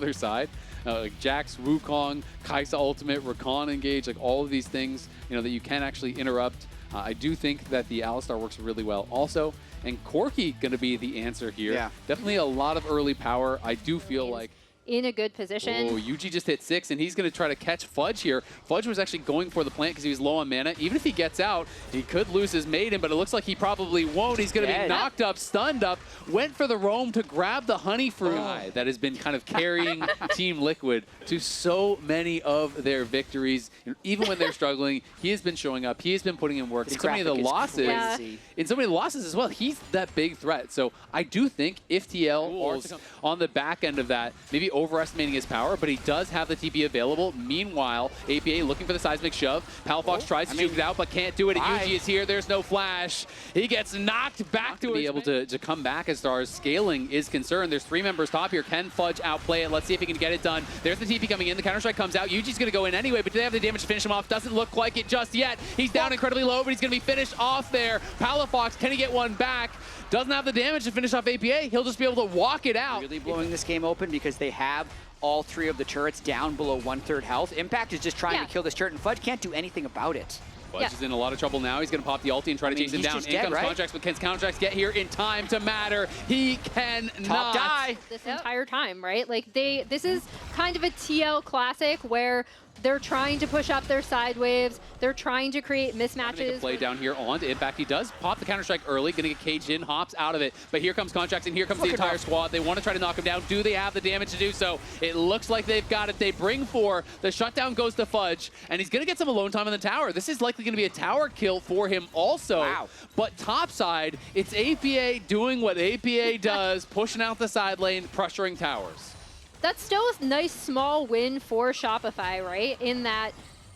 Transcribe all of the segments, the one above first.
other side. Like Jax, Wukong, Kaisa Ultimate, Rakan Engage, like all of these things, that you can actually interrupt. I do think that the Alistar works really well also. And Corki going to be the answer here. Yeah. Definitely a lot of early power. I do feel like in a good position. Oh, Yuji just hit 6, and he's going to try to catch Fudge here. Fudge was actually going for the plant because he was low on mana. Even if he gets out, he could lose his maiden, but it looks like he probably won't. He's going to be knocked up, stunned up, went for the roam to grab the honey fruit that has been kind of carrying Team Liquid to so many of their victories. Even when they're struggling, he has been showing up. He has been putting in work. In so many of the losses, in so many of the losses as well, he's that big threat. So I do think if TL are on the back end of that, maybe overestimating his power, but he does have the TP available. Meanwhile, APA looking for the seismic shove. Palafox tries to juke it out, but can't do it. Yuji is here. There's no flash. He gets knocked back to be able to come back as far as scaling is concerned. There's 3 members top here. Can Fudge outplay it? Let's see if he can get it done. There's the TP coming in. The Counter-Strike comes out. Yuji's going to go in anyway, but do they have the damage to finish him off? Doesn't look like it just yet. He's down incredibly low, but he's going to be finished off there. Palafox, can he get one back? Doesn't have the damage to finish off APA. He'll just be able to walk it out. Really blowing this game open because they have all 3 of the turrets down below 1/3 health. Impact is just trying to kill this turret, and Fudge can't do anything about it. Fudge is in a lot of trouble now. He's going to pop the ulti and try to chase him down. In comes Contracts, but can Contracts get here in time to matter? He cannot. Top die. This entire time, right? Like this is kind of a TL classic where they're trying to push up their side waves. They're trying to create mismatches. Make a play down here on to Impact. He does pop the Counter-Strike early, going to get caged in, hops out of it. But here comes Contracts, and here comes the entire squad. They want to try to knock him down. Do they have the damage to do so? It looks like they've got it. They bring 4. The shutdown goes to Fudge, and he's going to get some alone time in the tower. This is likely going to be a tower kill for him also. Wow. But topside, it's APA doing what APA does, pushing out the side lane, pressuring towers. That's still a nice small win for Shopify, right? In that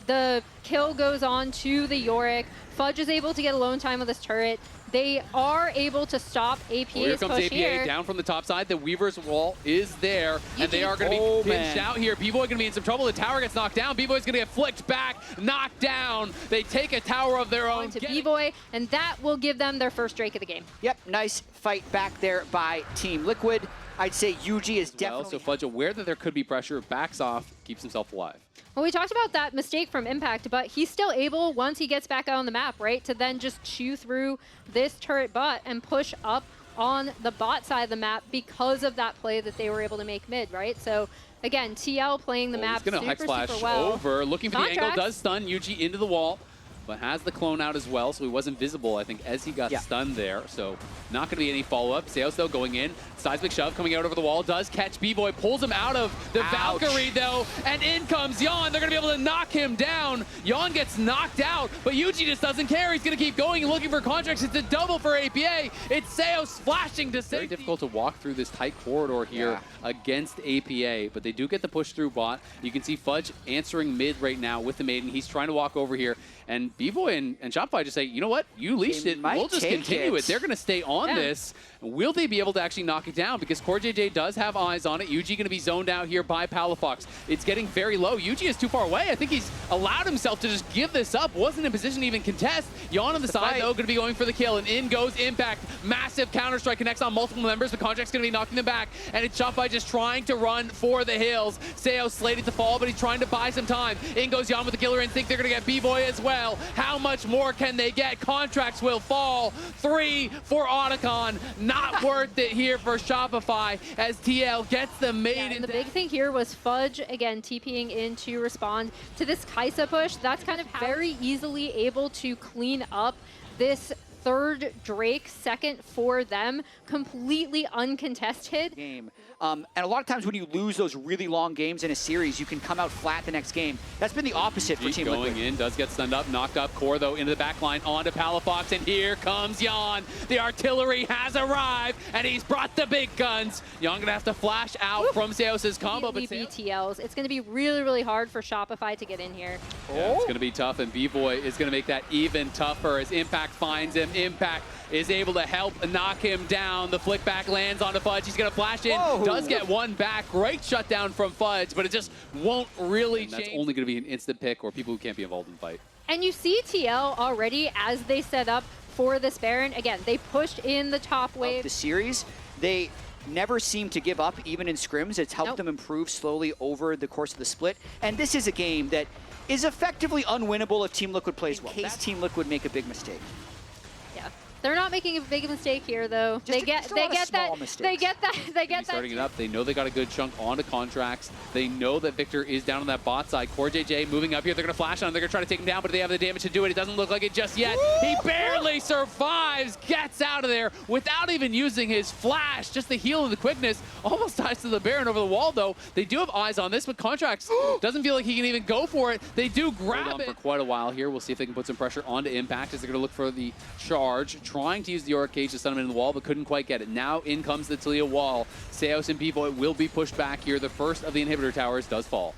the kill goes on to the Yorick. Fudge is able to get alone time with this turret. They are able to stop APA's push here. Here comes APA down from the top side. The Weaver's wall is there, and they are going to be pinched out here. B-Boy going to be in some trouble. The tower gets knocked down. B-Boy's going to get flicked back, knocked down. They take a tower of their own. To B-Boy, and that will give them their first Drake of the game. Yep, nice fight back there by Team Liquid. I'd say Yuji is definitely... So Fudge, aware that there could be pressure, backs off, keeps himself alive. Well, we talked about that mistake from Impact, but he's still able, once he gets back out on the map, right, to then just chew through this turret bot and push up on the bot side of the map because of that play that they were able to make mid, right? So, again, TL playing the map super, Hex Flash super well. over, looking for the angle, does stun Yuji into the wall, but has the clone out as well, so he wasn't visible, I think, as he got stunned there. So not going to be any follow-up. Seos, though, going in. Seismic shove coming out over the wall. Does catch B-Boy. Pulls him out of the Valkyrie, though. And in comes Yon. They're going to be able to knock him down. Yon gets knocked out, but Yuji just doesn't care. He's going to keep going and looking for Contracts. It's a double for APA. It's Seos flashing to safety. Very difficult to walk through this tight corridor here against APA, but they do get the push through bot. You can see Fudge answering mid right now with the Maiden. He's trying to walk over here. And B-Boy and Shopify just say, you know what? You leashed it. We'll just continue it. They're going to stay on this. Will they be able to actually knock it down? Because CoreJJ does have eyes on it. Yuji going to be zoned out here by Palafox. It's getting very low. Yuji is too far away. I think he's allowed himself to just give this up. Wasn't in position to even contest. Yon on the side, though, going to be going for the kill. And in goes Impact. Massive Counter-Strike connects on multiple members. The Contract's going to be knocking them back. And it's Shopify just trying to run for the hills. Seos slated to fall, but he's trying to buy some time. In goes Yon with the killer instinct. They're going to get B-Boy as well. How much more can they get? Contracts will fall. 3 for Otacon. Not worth it here for Shopify as TL gets the maiden. And the big thing here was Fudge, again, TPing in to respond to this Kaisa push. That's kind of very easily able to clean up this third Drake, second for them, completely uncontested. Game. And a lot of times when you lose those really long games in a series, you can come out flat the next game. That's been the opposite for Team Liquid. Going in, does get stunned up, knocked up. Core, though, into the back line, onto Palafox, and here comes Yon. The artillery has arrived, and he's brought the big guns. Yon gonna have to flash out from Seos' combo. But BTLs. It's gonna be really, really hard for Shopify to get in here. Yeah, it's gonna be tough, and B-Boy is gonna make that even tougher as Impact finds him. Impact is able to help knock him down. The flick back lands onto Fudge. He's going to flash in. Does get one back. Great shutdown from Fudge, but it just won't really change. That's only going to be an instant pick or people who can't be involved in the fight. And you see TL already as they set up for this Baron. Again, they pushed in the top wave. The series, they never seem to give up, even in scrims. It's helped them improve slowly over the course of the split. And this is a game that is effectively unwinnable if Team Liquid plays well. In case Team Liquid make a big mistake. Yeah. They're not making a big mistake here, though. They get that. Starting it up, they know they got a good chunk onto contracts. They know that Victor is down on that bot side. Core JJ moving up here. They're going to flash on him. They're going to try to take him down, but they have the damage to do it. It doesn't look like it just yet. Woo! He barely survives, gets out of there without even using his flash. Just the heal and the quickness. Almost ties to the Baron over the wall, though. They do have eyes on this, but Contracts doesn't feel like he can even go for it. They do grab it for quite a while here. We'll see if they can put some pressure onto Impact as they're going to look for the charge. Trying to use the Aura Cage to stun him in the wall, but couldn't quite get it. Now in comes the Talia wall. Seos and Bvoy will be pushed back here. The first of the inhibitor towers does fall.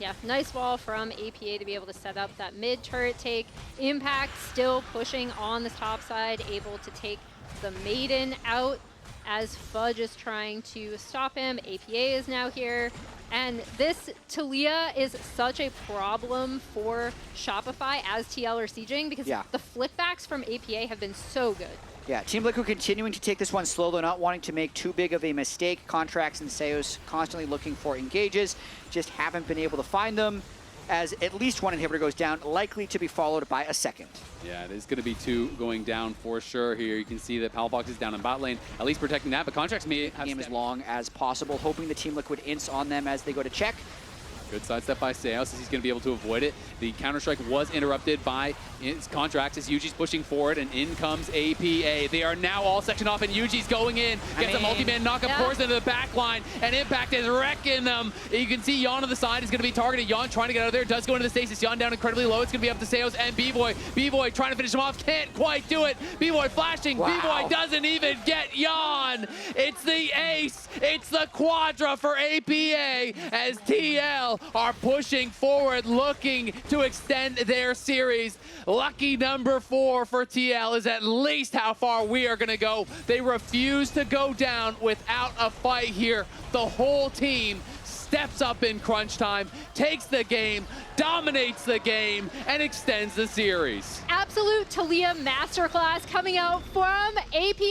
Yeah, nice wall from APA to be able to set up that mid turret take. Impact still pushing on this top side, able to take the Maiden out as Fudge is trying to stop him. APA is now here. And this Talia is such a problem for Shopify as TL are sieging because the flipbacks from APA have been so good. Yeah, Team Liquid continuing to take this one slow, though not wanting to make too big of a mistake. Contracts and Seos constantly looking for engages, just haven't been able to find them, as at least one inhibitor goes down, likely to be followed by a second. Yeah, it is going to be 2 going down for sure here. You can see that Palfox is down in bot lane, at least protecting that, but Contracts may have game as long as possible, hoping the Team Liquid ints on them as they go to check. Good sidestep by Seos as he's going to be able to avoid it. The Counter-Strike was interrupted by his Contracts as Yuji's pushing forward, and in comes APA. They are now all sectioned off, and Yuji's going in. Gets a multi-man knockup, pours into the back line, and Impact is wrecking them. You can see Yon on the side is going to be targeted. Yon trying to get out of there, does go into the stasis. Yon down incredibly low. It's going to be up to Seos and Bvoy. Bvoy trying to finish him off, can't quite do it. Bvoy flashing. Bvoy doesn't even get Yon. It's the ace. It's the quadra for APA as TL are pushing forward, looking to extend their series. Lucky number 4 for TL is at least how far we are going to go. They refuse to go down without a fight here. The whole team steps up in crunch time, takes the game, dominates the game, and extends the series. Absolute Talia masterclass coming out from APA.